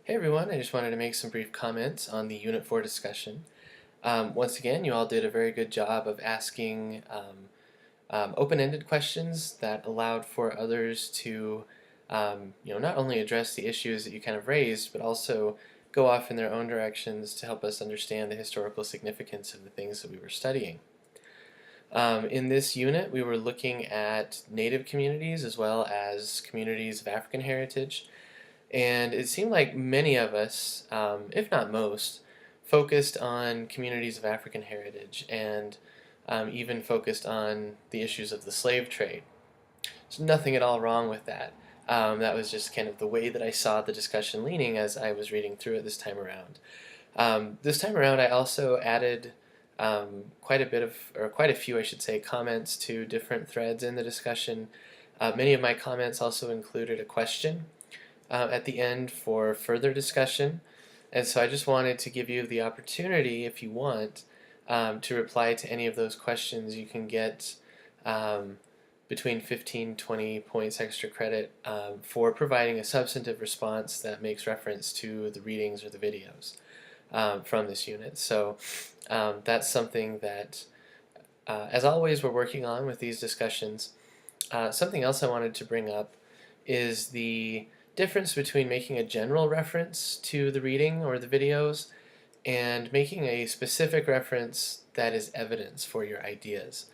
Hey everyone, I just wanted to make some brief comments on the Unit 4 discussion. Once again, you all did a very good job of asking open-ended questions that allowed for others to not only address the issues that you kind of raised, but also go off in their own directions to help us understand the historical significance of the things that we were studying. In this unit, we were looking at Native communities as well as communities of African heritage. And it seemed like many of us, if not most, focused on communities of African heritage and even focused on the issues of the slave trade. There's nothing at all wrong with that. That was just kind of the way that I saw the discussion leaning as I was reading through it this time around. This time around, I also added quite a few, I should say, comments to different threads in the discussion. Many of my comments also included a question at the end for further discussion. And so I just wanted to give you the opportunity, if you want, to reply to any of those questions. You can get between 15-20 points extra credit for providing a substantive response that makes reference to the readings or the videos from this unit. So that's something that, as always, we're working on with these discussions. Something else I wanted to bring up is the difference between making a general reference to the reading or the videos and making a specific reference that is evidence for your ideas.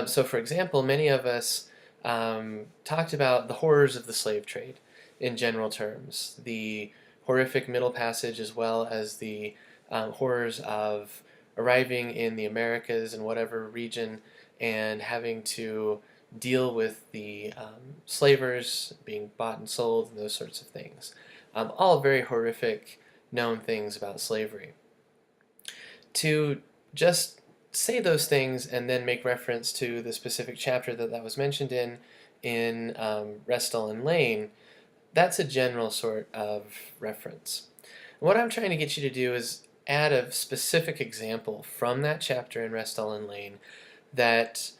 So for example, many of us talked about the horrors of the slave trade in general terms, the horrific Middle Passage as well as the horrors of arriving in the Americas in whatever region and having to deal with the slavers being bought and sold and those sorts of things. All very horrific known things about slavery. To just say those things and then make reference to the specific chapter that was mentioned in Restall and Lane, that's a general sort of reference. What I'm trying to get you to do is add a specific example from that chapter in Restall and Lane that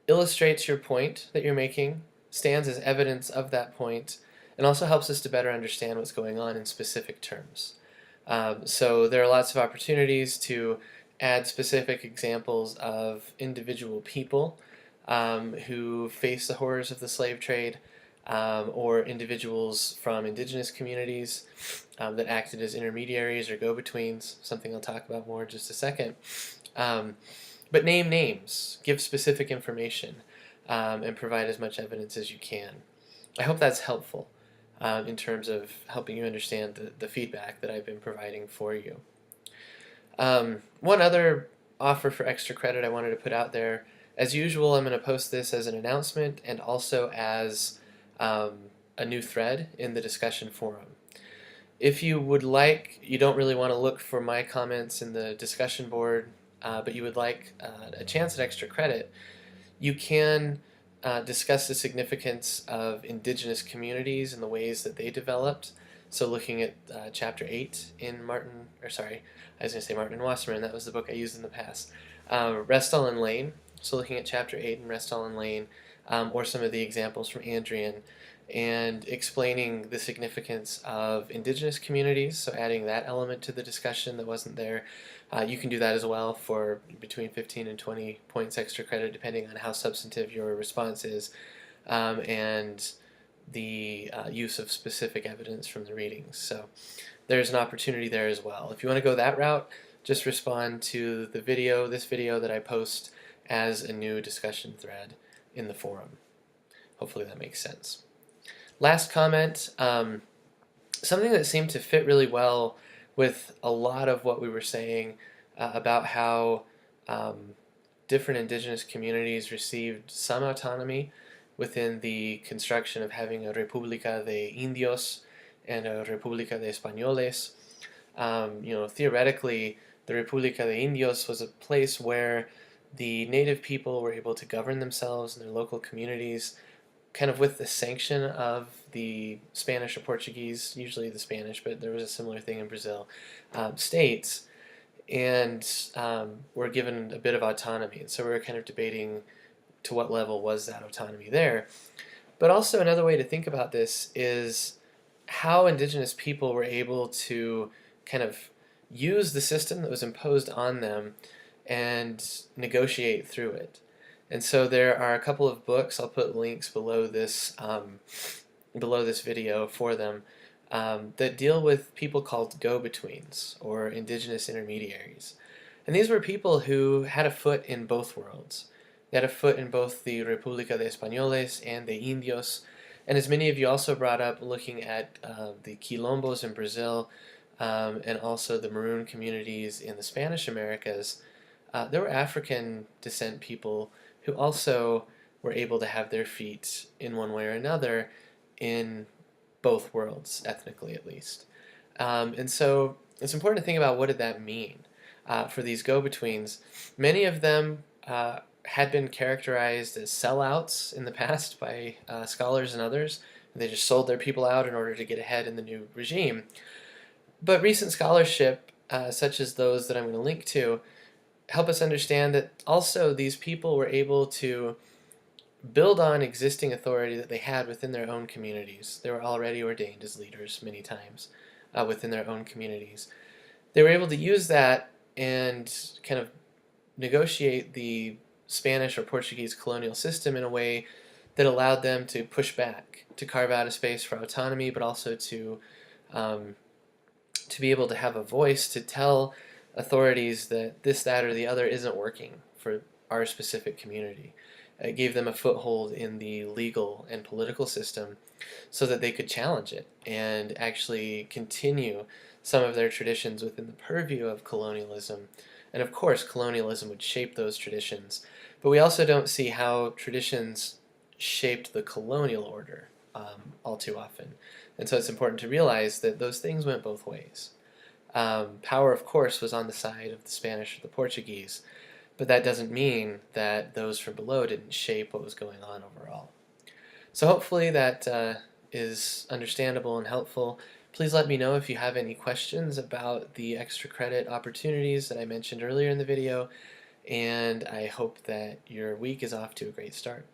illustrates your point that you're making, stands as evidence of that point, and also helps us to better understand what's going on in specific terms. So there are lots of opportunities to add specific examples of individual people who face the horrors of the slave trade, or individuals from indigenous communities that acted as intermediaries or go-betweens, something I'll talk about more in just a second. But name names, give specific information, and provide as much evidence as you can. I hope that's helpful in terms of helping you understand the feedback that I've been providing for you. One other offer for extra credit I wanted to put out there. As usual, I'm going to post this as an announcement and also as a new thread in the discussion forum. If you would like, you don't really want to look for my comments in the discussion board, but you would like a chance at extra credit, you can discuss the significance of indigenous communities and the ways that they developed. So looking at chapter 8 in Martin, or sorry, I was going to say Martin and Wasserman, that was the book I used in the past. Restall and Lane, so looking at chapter 8 in Restall and Lane, or some of the examples from Andrian, and explaining the significance of indigenous communities, so adding that element to the discussion that wasn't there. You can do that as well for between 15 and 20 points extra credit, depending on how substantive your response is, and the use of specific evidence from the readings. So there's an opportunity there as well. If you want to go that route, just respond to the video, this video that I post as a new discussion thread in the forum. Hopefully that makes sense. Last comment, something that seemed to fit really well with a lot of what we were saying about how different indigenous communities received some autonomy within the construction of having a República de Indios and a República de Españoles. Theoretically, the República de Indios was a place where the native people were able to govern themselves in their local communities, kind of with the sanction of the Spanish or Portuguese, usually the Spanish, but there was a similar thing in Brazil, states, and were given a bit of autonomy. And so we were kind of debating to what level was that autonomy there. But also another way to think about this is how indigenous people were able to kind of use the system that was imposed on them and negotiate through it. And so there are a couple of books. I'll put links below this video for them that deal with people called go-betweens or indigenous intermediaries. And these were people who had a foot in both worlds. They had a foot in both the República de Españoles and the Indios. And as many of you also brought up, looking at the Quilombos in Brazil and also the Maroon communities in the Spanish Americas, there were African descent people who also were able to have their feet in one way or another in both worlds, ethnically at least. And so it's important to think about what did that mean for these go-betweens. Many of them had been characterized as sellouts in the past by scholars and others. They just sold their people out in order to get ahead in the new regime. But recent scholarship, such as those that I'm going to link to, help us understand that also these people were able to build on existing authority that they had within their own communities. They were already ordained as leaders many times within their own communities. They were able to use that and kind of negotiate the Spanish or Portuguese colonial system in a way that allowed them to push back, to carve out a space for autonomy, but also to be able to have a voice to tell authorities that this, that, or the other isn't working for our specific community. It gave them a foothold in the legal and political system so that they could challenge it and actually continue some of their traditions within the purview of colonialism. And of course, colonialism would shape those traditions. But we also don't see how traditions shaped the colonial order all too often. And so it's important to realize that those things went both ways. Power, of course, was on the side of the Spanish or the Portuguese, but that doesn't mean that those from below didn't shape what was going on overall. So hopefully that is understandable and helpful. Please let me know if you have any questions about the extra credit opportunities that I mentioned earlier in the video, and I hope that your week is off to a great start.